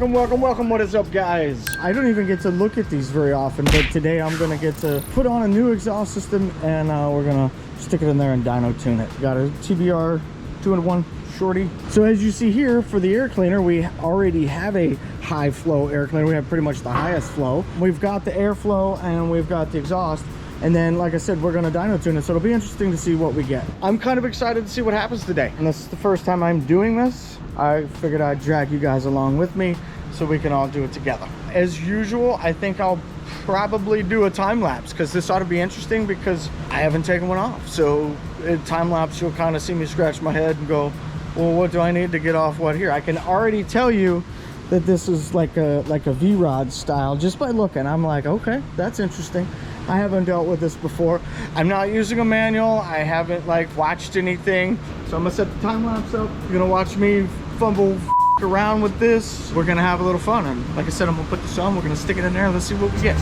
welcome. What is up, guys? I don't even get to look at these very often, but today I'm gonna get to put on a new exhaust system, and we're gonna stick it in there and dyno tune it. Got a TBR 2-in-1 shorty. So as you see here, for the air cleaner, we already have a high flow air cleaner. We have pretty much the highest flow. We've got the airflow and we've got the exhaust. And then, like I said, we're gonna dyno tune it, so it'll be interesting to see what we get. I'm kind of excited to see what happens today. And this is the first time I'm doing this. I figured I'd drag you guys along with me so we can all do it together. As usual, I think I'll probably do a time lapse, because this ought to be interesting because I haven't taken one off. So in time lapse, you'll kind of see me scratch my head and go, well, what do I need to get off what here? I can already tell you that this is like a V-Rod style just by looking. I'm like, okay, that's interesting. I haven't dealt with this before. I'm not using a manual. I haven't like watched anything. So I'm gonna set the time lapse up. You're gonna watch me fumble around with this. We're gonna have a little fun. And like I said, I'm gonna put this on. We're gonna stick it in there and let's see what we get.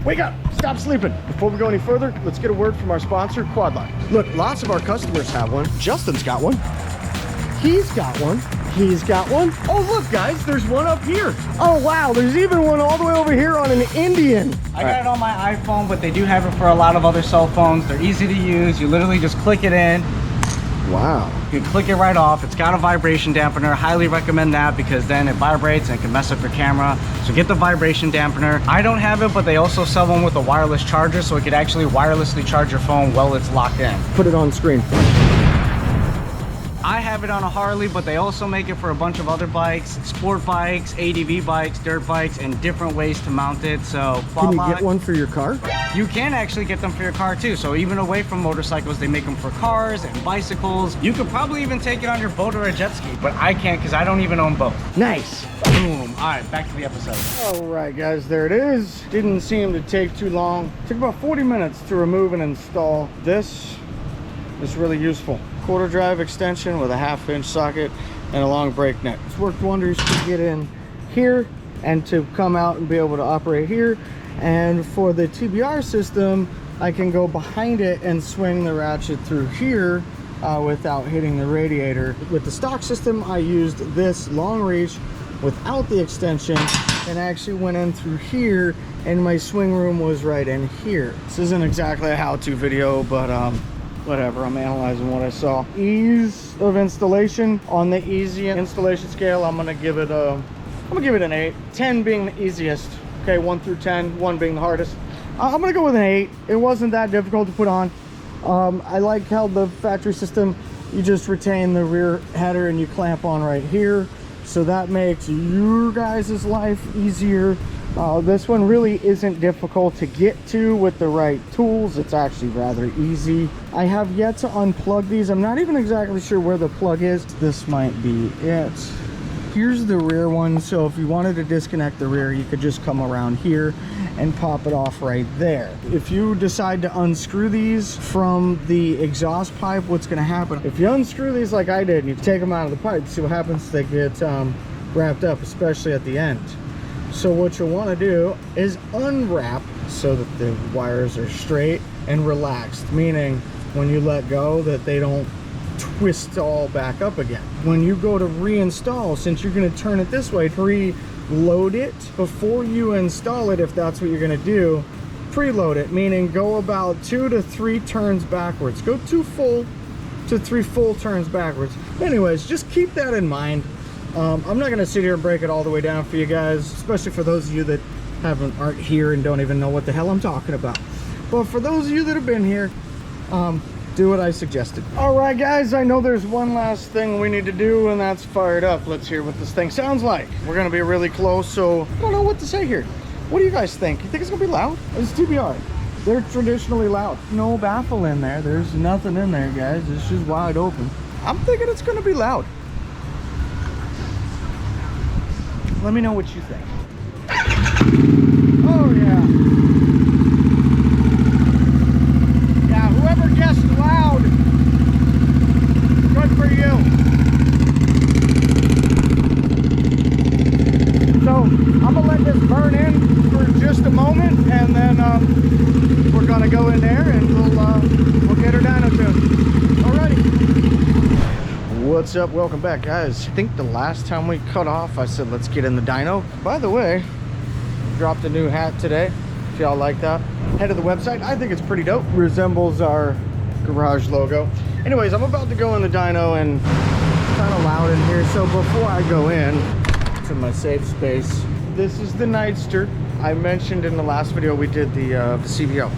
Wake up, stop sleeping. Before we go any further, let's get a word from our sponsor, Quadline. Look, lots of our customers have one. Justin's got one. He's got one. He's got one. Oh, look, guys, there's one up here. Oh, wow, there's even one all the way over here on an Indian. I got it on my iPhone, but they do have it for a lot of other cell phones. They're easy to use. You literally just click it in. Wow. You can click it right off. It's got a vibration dampener. Highly recommend that because then it vibrates and it can mess up your camera. So get the vibration dampener. I don't have it, but they also sell one with a wireless charger, so it could actually wirelessly charge your phone while it's locked in. Put it on screen. I have it on a Harley, but they also make it for a bunch of other bikes, sport bikes, ADV bikes, dirt bikes, and different ways to mount it. So can you get one for your car? You can actually get them for your car too. So even away from motorcycles, they make them for cars and bicycles. You could probably even take it on your boat or a jet ski, but I can't because I don't even own both. Nice. Boom. All right, back to the episode. All right, guys, there it is. Didn't seem to take too long. Took about 40 minutes to remove and install this. It's really useful. Quarter drive extension with a 1/2-inch socket and a long brake neck. It's worked wonders to get in here and to come out and be able to operate here. And for the TBR system, I can go behind it and swing the ratchet through here without hitting the radiator. With the stock system, I used this long reach without the extension and actually went in through here, and my swing room was right in here. This isn't exactly a how-to video, but whatever, I'm analyzing what I saw. Ease of installation on the easy installation scale, I'm gonna give it an 8. 10 being the easiest. Okay, 1 through 10, 1 being the hardest. I'm gonna go with an 8. It wasn't that difficult to put on. I like how the factory system, you just retain the rear header and you clamp on right here. So that makes your guys' life easier. This one really isn't difficult to get to with the right tools. It's actually rather easy. I have yet to unplug these. I'm not even exactly sure where the plug is. This might be it. Here's the rear one. So if you wanted to disconnect the rear, you could just come around here and pop it off right there. If you decide to unscrew these from the exhaust pipe, what's gonna happen? If you unscrew these like I did and you take them out of the pipe, see what happens? They get wrapped up, especially at the end. So what you'll want to do is unwrap so that the wires are straight and relaxed, meaning when you let go that they don't twist all back up again. When you go to reinstall, since you're going to turn it this way, preload it before you install it. If that's what you're going to do, preload it, meaning go about 2 to 3 turns backwards. Go 2 full to 3 full turns backwards. Anyways, just keep that in mind. I'm not going to sit here and break it all the way down for you guys, especially for those of you that aren't here and don't even know what the hell I'm talking about. But for those of you that have been here, do what I suggested. All right, guys, I know there's one last thing we need to do, and that's fire it up. Let's hear what this thing sounds like. We're going to be really close, so I don't know what to say here. What do you guys think? You think it's going to be loud? It's TBR. They're traditionally loud. No baffle in there. There's nothing in there, guys. It's just wide open. I'm thinking it's going to be loud. Let me know what you think. Oh yeah. What's up? Welcome back, guys. I think the last time we cut off I said let's get in the dyno. By the way, dropped a new hat today. If y'all like that, head to the website. I think it's pretty dope. Resembles our garage logo. Anyways, I'm about to go in the dyno, and it's kind of loud in here, so before I go in to my safe space, this is the Nightster. I mentioned in the last video we did the CVO.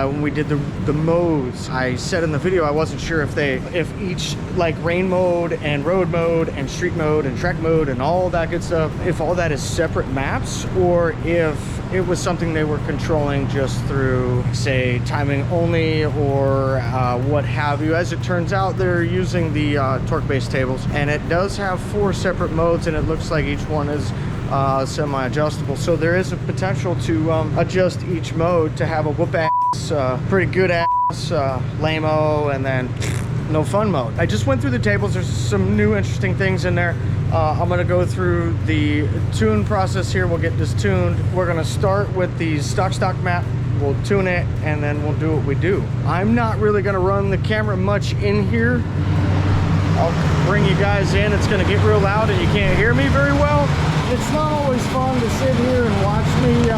When we did the modes, I said in the video I wasn't sure if each, like, rain mode and road mode and street mode and track mode and all that good stuff, if all that is separate maps, or if it was something they were controlling just through, say, timing only, or what have you. As it turns out, they're using the torque-based tables, and it does have 4 separate modes, and it looks like each one is semi-adjustable, so there is a potential to adjust each mode to have a whoop-ass, pretty good ass, lame-o, and then no fun mode. I just went through the tables. There's some new interesting things in there. I'm gonna go through the tune process here. We'll get this tuned. We're gonna start with the stock map. We'll tune it, and then we'll do what we do. I'm not really gonna run the camera much in here. I'll bring you guys in. It's gonna get real loud and you can't hear me very well. It's not always fun to sit here and watch me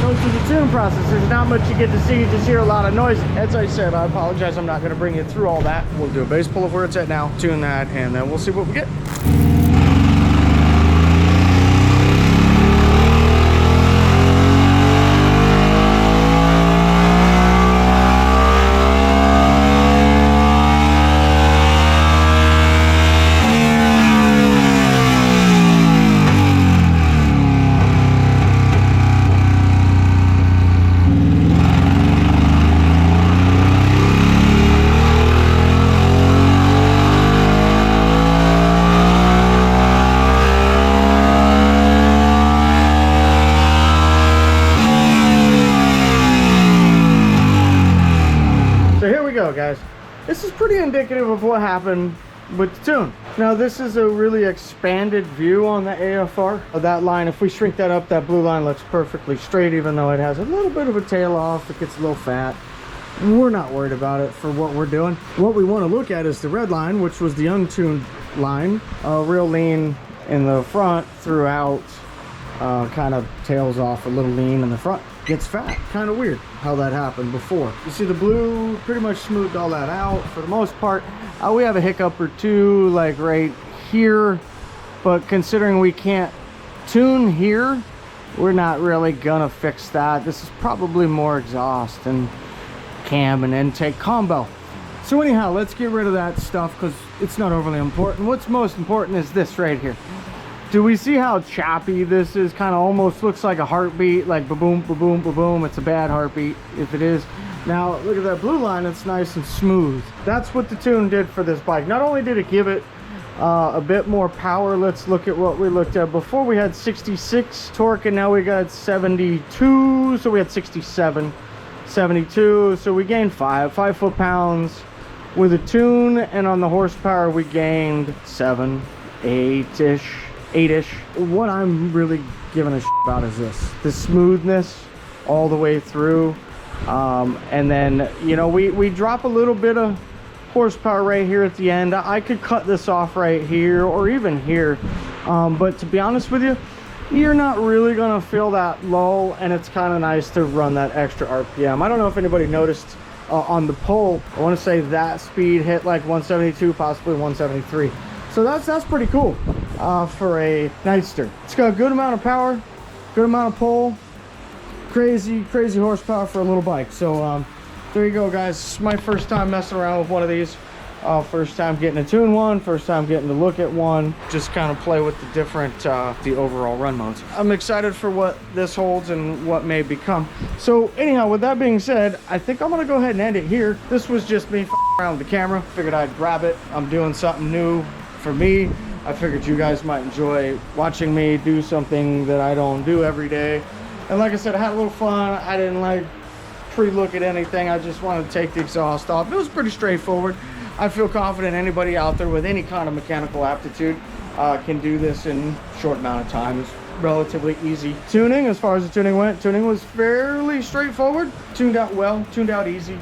go through the tune process. There's not much you get to see. You just hear a lot of noise. As I said, I apologize. I'm not going to bring you through all that. We'll do a base pull of where it's at now, tune that, and then we'll see what we get. Guys, this is pretty indicative of what happened with the tune. Now, this is a really expanded view on the AFR. That line, if we shrink that up, that blue line looks perfectly straight, even though it has a little bit of a tail off. It gets a little fat. We're not worried about it for what we're doing. What we want to look at is the red line, which was the untuned line. Real lean in the front throughout, kind of tails off a little lean in the front. Gets fat. Kind of weird how that happened before. You see the blue pretty much smoothed all that out for the most part. We have a hiccup or two, like right here, but considering we can't tune here, we're not really gonna fix that. This is probably more exhaust and cam and intake combo. So anyhow, let's get rid of that stuff because it's not overly important. What's most important is this right here. Do we see how choppy this is? Kind of almost looks like a heartbeat, like ba-boom, ba-boom, ba-boom. It's a bad heartbeat if it is. Now, look at that blue line. It's nice and smooth. That's what the tune did for this bike. Not only did it give it a bit more power, let's look at what we looked at. Before we had 66 torque, and now we got 72. So we had 67, 72. So we gained 5 foot-pounds with a tune, and on the horsepower, we gained 7, 8-ish. 8-ish. What I'm really giving a shit about is the smoothness all the way through, and then, you know, we drop a little bit of horsepower right here at the end. I could cut this off right here or even here, but to be honest with you, you're not really gonna feel that lull, and it's kind of nice to run that extra RPM. I don't know if anybody noticed on the pole, I want to say that speed hit like 172, possibly 173. So that's pretty cool for a Nightster. It's got a good amount of power, good amount of pull, crazy horsepower for a little bike. So there you go, guys. It's my first time messing around with one of these. First time getting to tune one, first time getting to look at one, just kind of play with the different the overall run modes. I'm excited for what this holds and what may become. So anyhow, with that being said, I think I'm gonna go ahead and end it here. This was just me around with the camera. Figured I'd grab it. I'm doing something new for me. I figured you guys might enjoy watching me do something that I don't do every day. And like I said, I had a little fun. I didn't like pre-look at anything. I just wanted to take the exhaust off. It was pretty straightforward. I feel confident anybody out there with any kind of mechanical aptitude can do this in a short amount of time. It's relatively easy. Tuning, as far as the tuning went, tuning was fairly straightforward. Tuned out well, tuned out easy.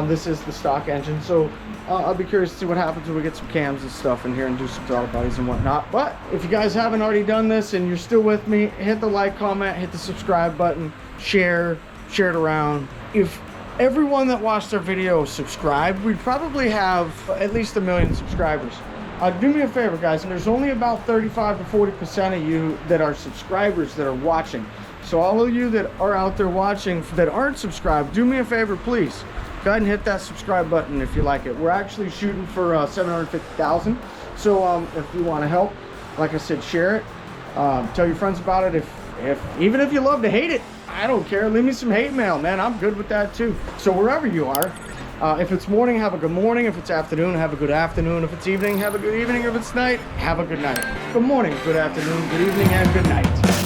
This is the stock engine, so I'll be curious to see what happens when we get some cams and stuff in here and do some throttle bodies and whatnot. But if you guys haven't already done this and you're still with me, hit the like, comment, hit the subscribe button, share it around. If everyone that watched our video subscribed, we'd probably have at least 1 million subscribers. Do me a favor, guys, and there's only about 35 to 40% of you that are subscribers that are watching. So all of you that are out there watching that aren't subscribed, do me a favor, please. Go ahead and hit that subscribe button if you like it. We're actually shooting for 750,000. So if you want to help, like I said, share it. Tell your friends about it. Even if you love to hate it, I don't care. Leave me some hate mail, man. I'm good with that too. So wherever you are, if it's morning, have a good morning. If it's afternoon, have a good afternoon. If it's evening, have a good evening. If it's night, have a good night. Good morning, good afternoon, good evening, and good night.